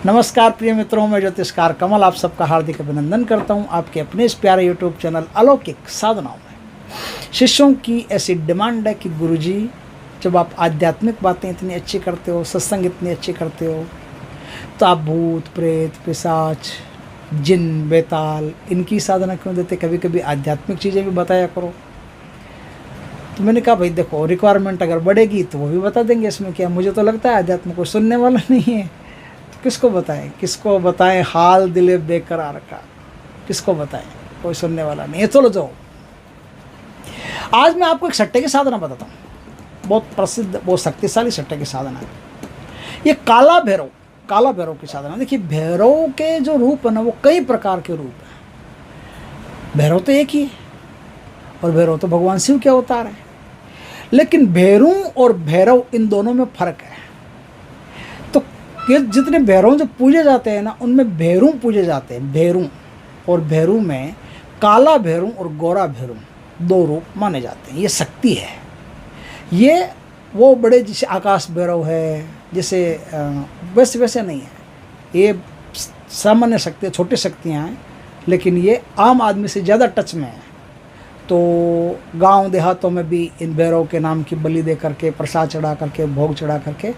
नमस्कार प्रिय मित्रों, मैं ज्योतिषकार कमल आप सबका हार्दिक अभिनंदन करता हूं आपके अपने इस प्यारे यूट्यूब चैनल अलौकिक साधनाओं में। शिष्यों की ऐसी डिमांड है कि गुरुजी, जब आप आध्यात्मिक बातें इतनी अच्छी करते हो, सत्संग इतनी अच्छी करते हो, तो आप भूत प्रेत पिशाच जिन बेताल इनकी साधना क्यों देते? कभी कभी आध्यात्मिक चीज़ें भी बताया करो। तो मैंने कहा भाई देखो, रिक्वायरमेंट अगर बढ़ेगी तो वो भी बता देंगे, इसमें क्या। मुझे तो लगता है अध्यात्म कोई सुनने वाला नहीं है, किसको बताएं हाल दिले बेकरार का, किसको बताएं, कोई सुनने वाला नहीं है। चलो जाओ, आज मैं आपको एक सट्टे की साधना बताता हूँ, बहुत प्रसिद्ध, बहुत शक्तिशाली सट्टे की साधना है। ये काला भैरव की साधना। देखिए, भैरव के जो रूप है ना, वो कई प्रकार के रूप है। भैरव तो एक ही है, और भैरव तो भगवान शिव के अवतार है। लेकिन भैरू और भैरव, इन दोनों में फर्क है। तो ये जितने भैरव जो पूजे जाते हैं ना, उनमें भैरू पूजे जाते हैं। भैरू और भैरू में काला भैरू और गोरा भैरू दो रूप माने जाते हैं। ये शक्ति है। ये वो बड़े जैसे आकाश भैरव है, जैसे वैसे नहीं है। ये सामान्य शक्ति, छोटी शक्तियाँ हैं, लेकिन ये आम आदमी से ज़्यादा टच में है। तो गांव देहातों में भी इन भैरव के नाम की बलि दे करके, प्रसाद चढ़ा करके, भोग चढ़ा करके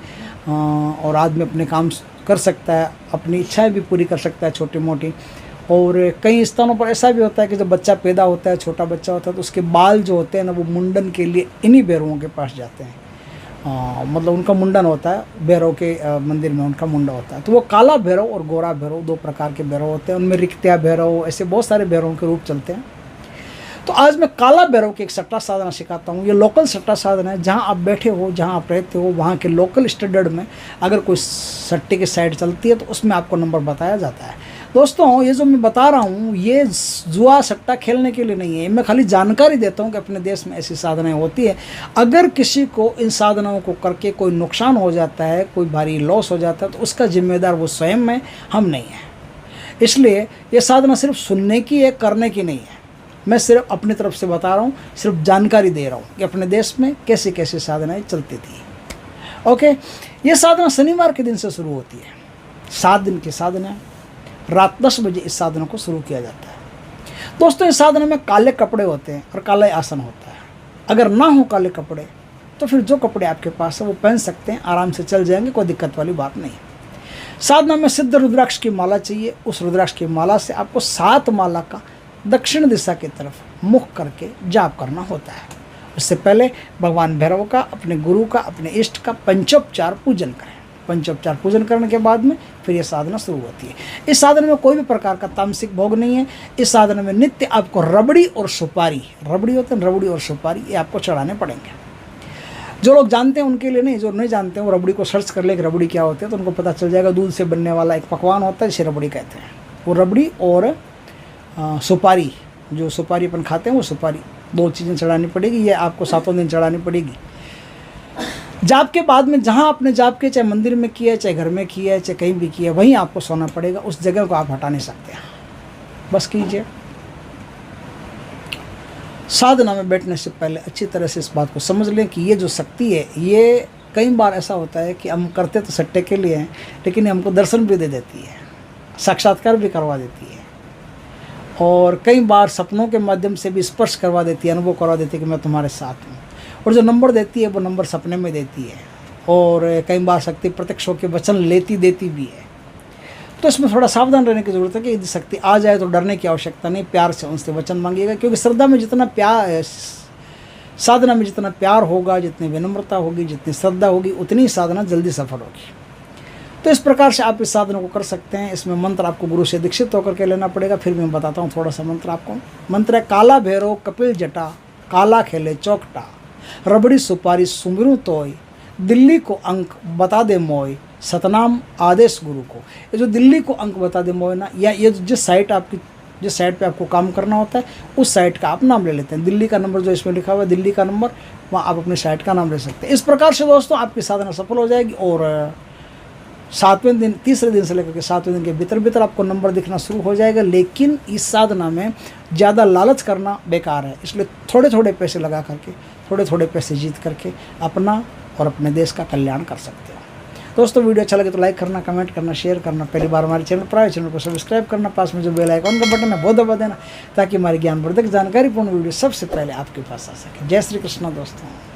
और आदमी अपने काम कर सकता है, अपनी इच्छाएं भी पूरी कर सकता है छोटी मोटी। और कई स्थानों पर ऐसा भी होता है कि जब बच्चा पैदा होता है, छोटा बच्चा होता है, तो उसके बाल जो होते हैं ना, वो मुंडन के लिए इन्हीं भैरवों के पास जाते हैं। मतलब उनका मुंडन होता है, भैरव के मंदिर में उनका मुंडन होता है। तो वो काला भैरव और गोरा भैरव दो प्रकार के भैरव होते हैं। उनमें रिक्त्या भैरव, ऐसे बहुत सारे भैरवों के रूप चलते हैं। तो आज मैं काला भैरव की एक सट्टा साधना सिखाता हूँ। ये लोकल सट्टा साधना है। जहाँ आप बैठे हो, जहाँ आप रहते हो, वहाँ के लोकल स्टैंडर्ड में अगर कोई सट्टे की साइड चलती है तो उसमें आपको नंबर बताया जाता है। दोस्तों, ये जो मैं बता रहा हूँ, ये जुआ सट्टा खेलने के लिए नहीं है। मैं खाली जानकारी देता हूँ कि अपने देश में ऐसी साधनाएं होती है। अगर किसी को इन साधनाओं को करके कोई नुकसान हो जाता है, कोई भारी लॉस हो जाता है, तो उसका जिम्मेदार वो स्वयं है, हम नहीं हैं। इसलिए ये साधना सिर्फ सुनने की है, करने की नहीं है। मैं सिर्फ अपनी तरफ से बता रहा हूँ, सिर्फ जानकारी दे रहा हूँ कि अपने देश में कैसी कैसी साधनाएं चलती थी। ओके, ये साधना शनिवार के दिन से शुरू होती है। 7 दिन की साधना, रात 10 बजे इस साधना को शुरू किया जाता है। दोस्तों, इस साधना में काले कपड़े होते हैं और काला आसन होता है। अगर ना हो काले कपड़े तो फिर जो कपड़े आपके पास है वो पहन सकते हैं, आराम से चल जाएंगे, कोई दिक्कत वाली बात नहीं। साधना में सिद्ध रुद्राक्ष की माला चाहिए। उस रुद्राक्ष की माला से आपको 7 माला का दक्षिण दिशा की तरफ मुख करके जाप करना होता है। उससे पहले भगवान भैरव का, अपने गुरु का, अपने इष्ट का पंचोपचार पूजन करें। पंचोपचार पूजन करने के बाद में फिर यह साधना शुरू होती है। इस साधना में कोई भी प्रकार का तामसिक भोग नहीं है। इस साधना में नित्य आपको रबड़ी और सुपारी, रबड़ी होते हैं, रबड़ी और सुपारी, ये आपको चढ़ाने पड़ेंगे। जो लोग जानते हैं उनके लिए नहीं, जो नहीं जानते हैं वो रबड़ी को सर्च कर ले कि रबड़ी क्या होती है, तो उनको पता चल जाएगा। दूध से बनने वाला एक पकवान होता है, जिसे रबड़ी कहते हैं। वो रबड़ी और सुपारी, जो सुपारी अपन खाते हैं, वो सुपारी, 2 चीज़ें चढ़ानी पड़ेगी। ये आपको 7 दिन चढ़ानी पड़ेगी। जाप के बाद में जहाँ आपने जाप किया, चाहे मंदिर में किया है, चाहे घर में किया है, चाहे कहीं भी किया है, वहीं आपको सोना पड़ेगा। उस जगह को आप हटा नहीं सकते हैं। बस कीजिए। साधना में बैठने से पहले अच्छी तरह से इस बात को समझ लें कि ये जो शक्ति है, ये कई बार ऐसा होता है कि हम करते तो सट्टे के लिए हैं, लेकिन ये हमको दर्शन भी दे देती है, साक्षात्कार भी करवा देती है, और कई बार सपनों के माध्यम से भी स्पर्श करवा देती है, अनुभव करवा देती है कि मैं तुम्हारे साथ हूँ। और जो नंबर देती है वो नंबर सपने में देती है। और कई बार शक्ति प्रत्यक्ष होकर वचन लेती देती भी है। तो इसमें थोड़ा सावधान रहने की ज़रूरत है कि यदि शक्ति आ जाए तो डरने की आवश्यकता नहीं, प्यार से उनसे वचन मांगिएगा। क्योंकि श्रद्धा में जितना प्यार, साधना में जितना प्यार होगा, जितनी विनम्रता होगी, जितनी श्रद्धा होगी, उतनी साधना जल्दी सफल होगी। तो इस प्रकार से आप इस साधना को कर सकते हैं। इसमें मंत्र आपको गुरु से दीक्षित होकर के लेना पड़ेगा। फिर मैं बताता हूँ थोड़ा सा मंत्र आपको। मंत्र है, काला भैरव कपिल जटा, काला खेले चौकटा, रबड़ी सुपारी सुमिरू तोय, दिल्ली को अंक बता दे मोय, सतनाम आदेश गुरु को। ये जो दिल्ली को अंक बता दे मोय ना, या ये जिस साइट पे आपको काम करना होता है, उस साइट का आप नाम ले लेते हैं। दिल्ली का नंबर जो इसमें लिखा हुआ है, दिल्ली का नंबर, वहाँ आप अपनी साइट का नाम ले सकते हैं। इस प्रकार से दोस्तों आपकी साधना सफल हो जाएगी। और 7वें दिन, तीसरे दिन से लेकर के 7वें दिन के भीतर आपको नंबर दिखना शुरू हो जाएगा। लेकिन इस साधना में ज़्यादा लालच करना बेकार है। इसलिए थोड़े थोड़े पैसे लगा करके, थोड़े थोड़े पैसे जीत करके अपना और अपने देश का कल्याण कर सकते हो। दोस्तों वीडियो अच्छा लगे तो लाइक करना, कमेंट करना, शेयर करना। पहली बार हमारे चैनल पर आए, चैनल को सब्सक्राइब करना, पास में जो बेल आइकॉन का बटन है वो दबा देना, ताकि हमारी ज्ञानवर्धक जानकारीपूर्ण वीडियो सबसे पहले आपके पास आ सके। जय श्री कृष्ण दोस्तों।